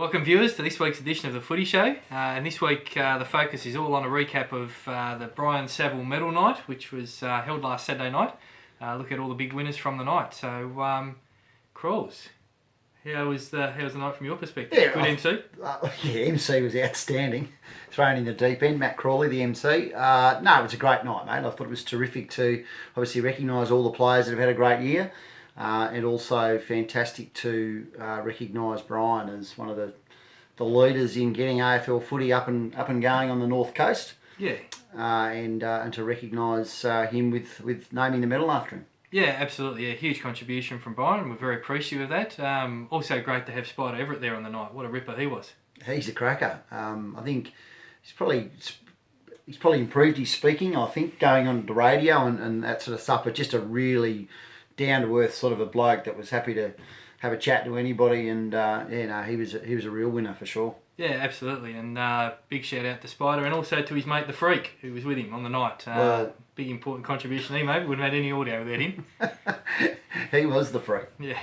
Welcome viewers to this week's edition of the Footy Show, and this week the focus is all on a recap of the Brian Saville Medal Night, which was held last Saturday night. Look at all the big winners from the night. So, Crawls, how was the night from your perspective? Yeah, Good MC? MC was outstanding. Thrown in the deep end, Matt Crawley, the MC. No, it was a great night, mate. I thought it was terrific to obviously recognise all the players that have had a great year. And also fantastic to recognise Brian as one of the leaders in getting AFL footy up and going on the North Coast. Yeah. And to recognise him with naming the medal after him. Yeah, absolutely. Yeah, huge contribution from Brian. We're very appreciative of that. Also great to have Spider Everett there on the night. What a ripper he was. He's a cracker. I think he's probably improved his speaking. I think going on the radio and that sort of stuff, but just a really down to earth sort of a bloke that was happy to have a chat to anybody, and he was a real winner for sure. Yeah, absolutely, and big shout out to Spider and also to his mate the Freak who was with him on the night. Big important contribution he made. Wouldn't have had any audio without him. He was the Freak. Yeah.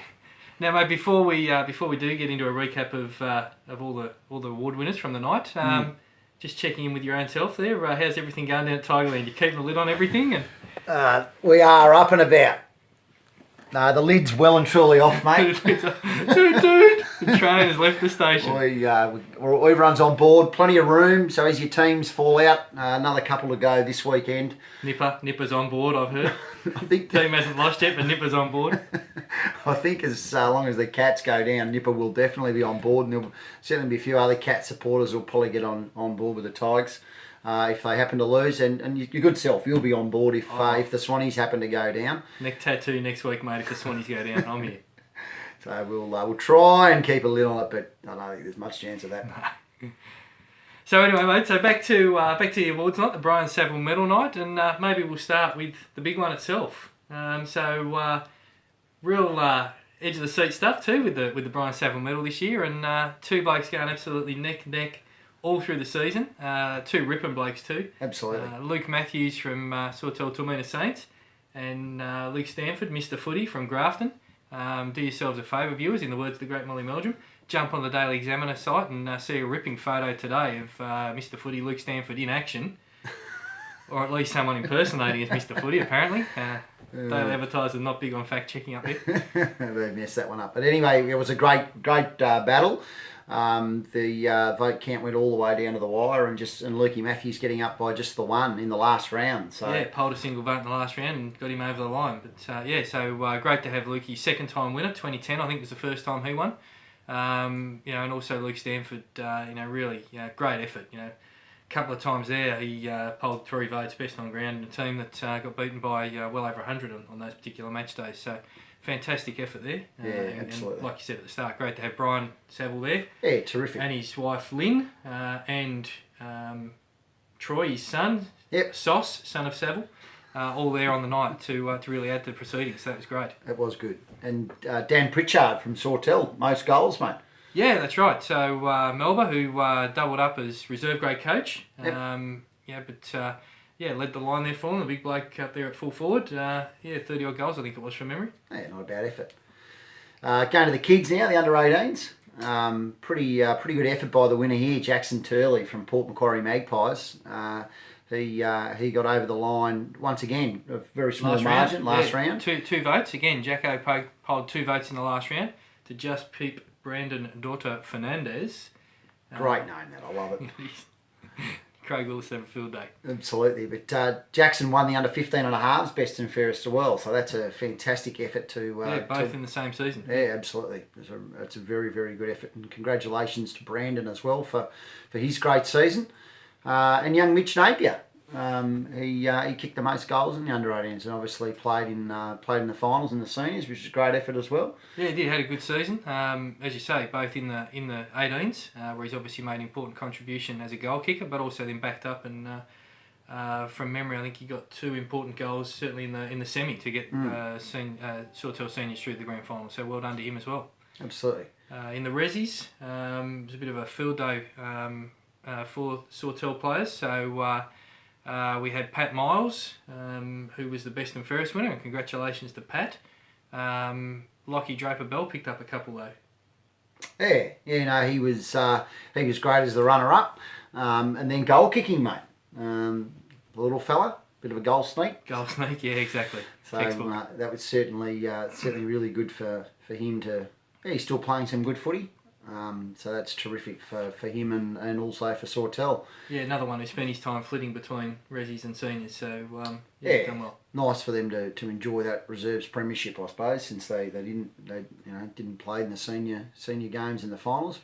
Now, mate, before we do get into a recap of all the award winners from the night, just checking in with your own self there. How's everything going down at Tigerland? You keeping a lid on everything? And we are up and about. No, the lid's well and truly off, mate. Dude, the train has left the station. Everyone's on board, plenty of room. So as your teams fall out, another couple to go this weekend. Nipper's on board, I've heard. I think the team hasn't lost yet, but Nipper's on board. I think as long as the Cats go down, Nipper will definitely be on board, and there'll certainly be a few other Cat supporters who'll probably get on board with the Tigers. If they happen to lose, and your good self, you'll be on board if the Swannies happen to go down. Neck tattoo next week, mate. If the Swannies go down, I'm here. So we'll try and keep a lid on it, but I don't think there's much chance of that. So anyway, mate. So back to the awards night, the Brian Saville Medal Night, and maybe we'll start with the big one itself. Real edge of the seat stuff too with the Brian Saville Medal this year, and two blokes going absolutely neck and neck all through the season. Two ripping blokes too. Absolutely. Luke Matthews from Sawtell Tormina Saints and Luke Stanford, Mr. Footy from Grafton. Do yourselves a favour, viewers, in the words of the great Molly Meldrum. Jump on the Daily Examiner site and see a ripping photo today of Mr. Footy, Luke Stanford in action. Or at least someone impersonating as Mr. Footy, apparently. Daily Advertiser not big on fact-checking up there. They messed that one up. But anyway, it was a great battle. The vote count went all the way down to the wire, and Lukey Matthews getting up by just the one in the last round. So yeah, polled a single vote in the last round and got him over the line. But great to have Lukey, second time winner, 2010 I think was the first time he won. And also Luke Stanford, really great effort. A couple of times there he polled 3 votes, best on ground, in a team that got beaten by well over 100 on those particular match days. So fantastic effort there. Absolutely. And like you said at the start, great to have Brian Saville there. Yeah, terrific. And his wife Lynn, and Troy, his son, Sauce, son of Saville, all there on the night to really add to the proceedings. So that was great. It was good. And Dan Pritchard from Sawtell, most goals, mate. Yeah, that's right. So Melba, who doubled up as reserve grade coach. Led the line there for him, the big bloke up there at full forward. 30 odd goals I think it was from memory. Yeah, not a bad effort. Going to the kids now, the under-18s. Pretty good effort by the winner here, Jackson Turley from Port Macquarie Magpies. He got over the line once again, a very small margin last round. Two votes again. Jacko polled 2 votes in the last round to just peep Brandon Daughter Fernandez. Great name, that, I love it. Craig Willis have a field day. Absolutely, but Jackson won the under 15 and a halves, best and fairest as well. So that's a fantastic effort to. Both in the same season. Yeah, absolutely. It's a very, very good effort, and congratulations to Brandon as well for his great season. And young Mitch Napier, he kicked the most goals in the under 18s, and obviously played in the finals in the seniors, which is a great effort as well. Yeah, he did. Had a good season. As you say, both in the 18s, where he's obviously made an important contribution as a goal kicker, but also then backed up and from memory, I think he got 2 important goals, certainly in the semi, to get Sawtell seniors through the grand final. So well done to him as well. Absolutely. In the resis, it was a bit of a field day for Sawtell players. So. We had Pat Miles, who was the best and fairest winner, and congratulations to Pat. Lockie Draper-Bell picked up a couple though. No, he was great as the runner-up, and then goal kicking, mate. The little fella, bit of a goal sneak. Goal sneak, yeah, exactly. So that was certainly really good for him to. Yeah, he's still playing some good footy. So that's terrific for him and also for Sawtell. Yeah, another one who spent his time flitting between resis and seniors. So done well. Nice for them to enjoy that reserves premiership, I suppose, since they didn't play in the senior games in the finals,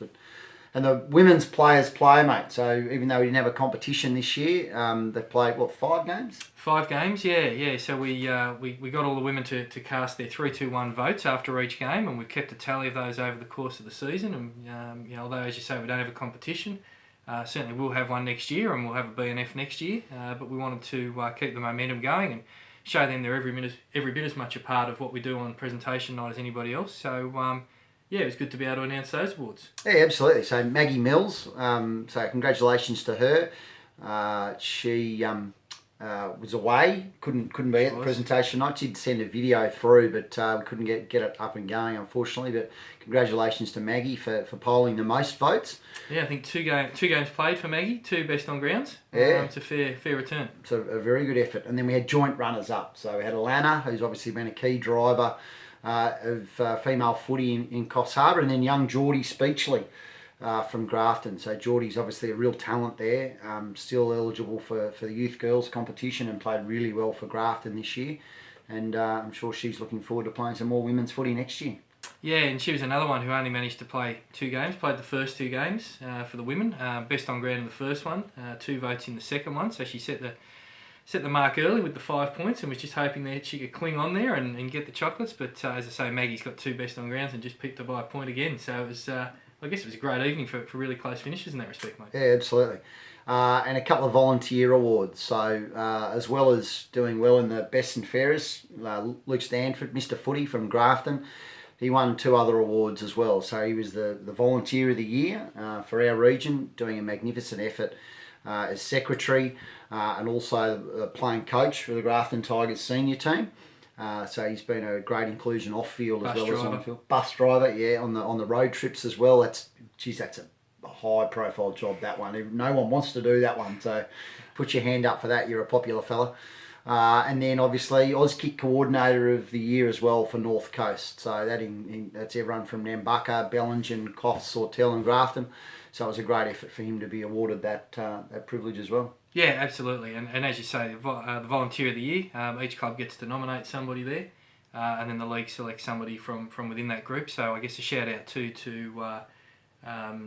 and the women's players play, mate. So even though we didn't have a competition this year, they've played 5 games. 5 games, yeah. So we got all the women to cast their 3-2-1 votes after each game, and we've kept a tally of those over the course of the season. And although as you say we don't have a competition, certainly we'll have one next year, and we'll have a BNF next year. But we wanted to keep the momentum going and show them they're every bit as much a part of what we do on presentation night as anybody else. So it was good to be able to announce those awards. Yeah, absolutely. So Maggie Mills, so congratulations to her. She was away, couldn't be at the presentation night. She'd send a video through, but we couldn't get it up and going, unfortunately. But congratulations to Maggie for polling the most votes. Yeah, I think two games played for Maggie, 2 best on grounds. Yeah. It's a fair return. It's a very good effort. And then we had joint runners up. So we had Alana, who's obviously been a key driver of female footy in Coffs Harbour, and then young Geordie Speechley from Grafton. So Geordie's obviously a real talent there, still eligible for the youth girls competition, and played really well for Grafton this year. And I'm sure she's looking forward to playing some more women's footy next year. Yeah, and she was another one who only managed to play 2 games, played the first 2 games for the women. Best on ground in the first one, 2 votes in the second one. So she set the mark early with the 5 points, and was just hoping that she could cling on there and get the chocolates. But as I say, Maggie's got 2 best on grounds and just picked her by a point again. So it was, I guess it was a great evening for really close finishes in that respect, mate. Yeah, absolutely. And a couple of volunteer awards. So as well as doing well in the best and fairest, Luke Stanford, Mr. Footy from Grafton, he won 2 other awards as well. So he was the Volunteer of the Year for our region, doing a magnificent effort as secretary, and also playing coach for the Grafton Tigers senior team. So he's been a great inclusion off field as well as on field. Bus driver, yeah, on the road trips as well. That's a high profile job, that one. No one wants to do that one, so put your hand up for that. You're a popular fella. And then obviously Auskick Coordinator of the Year as well for North Coast. So that's everyone from Nambucca, Bellingen, Coffs, Sawtell and Grafton. So it was a great effort for him to be awarded that privilege as well. Yeah, absolutely. And as you say, the Volunteer of the Year, each club gets to nominate somebody there, and then the league selects somebody from within that group. So I guess a shout out to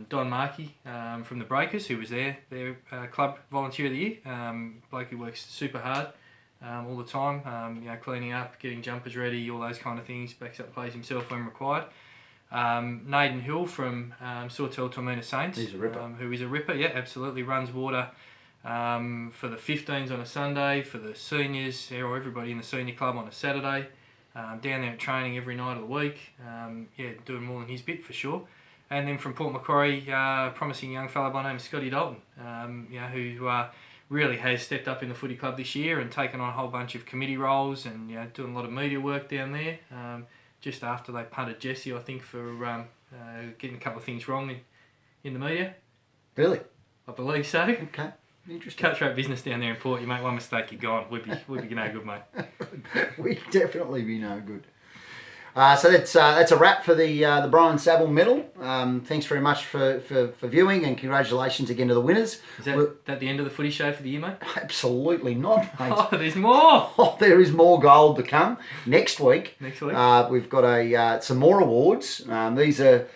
Don Markey from the Breakers, who was their club Volunteer of the Year. Bloke who works super hard all the time, cleaning up, getting jumpers ready, all those kind of things, backs up plays himself when required. Naden Hill from Sawtell Tormina Saints. He's a ripper. Who is a ripper, yeah, absolutely. Runs water for the 15s on a Sunday, for the seniors, or everybody in the senior club on a Saturday. Down there at training every night of the week. Doing more than his bit for sure. And then from Port Macquarie, promising young fellow by the name of Scotty Dalton, who really has stepped up in the footy club this year and taken on a whole bunch of committee roles and doing a lot of media work down there. Just after they punted Jesse, I think, for getting a couple of things wrong in the media. Really? I believe so. Okay, interesting. Cutthroat business down there in Port. You make one mistake, you're gone. We'd be no good, mate. We'd definitely be no good. So that's a wrap for the Brian Saville Medal. Thanks very much for viewing, and congratulations again to the winners. Is that the end of the footy show for the year, mate? Absolutely not, mate. Oh, there's more. Oh, there is more gold to come next week. Next week, we've got some more awards. These are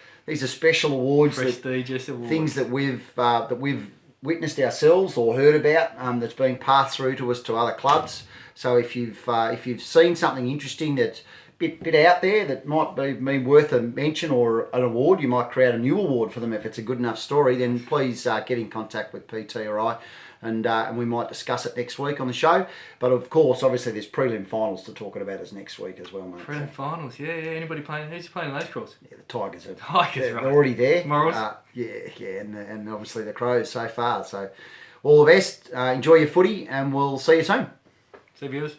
special awards, prestigious awards, things that we've witnessed ourselves or heard about, that's being passed through to us to other clubs. So if you've seen something interesting that's bit out there that might be worth a mention or an award, you might create a new award for them if it's a good enough story, then please get in contact with PT or I, and we might discuss it next week on the show. But of course, obviously there's prelim finals to talk about us next week as well, mate. Prelim finals, yeah. Anybody playing? Who's playing in those Crows? Yeah, the Tigers are. They're already there. Morals. And obviously the Crows so far. So all the best. Enjoy your footy, and we'll see you soon. See you, viewers.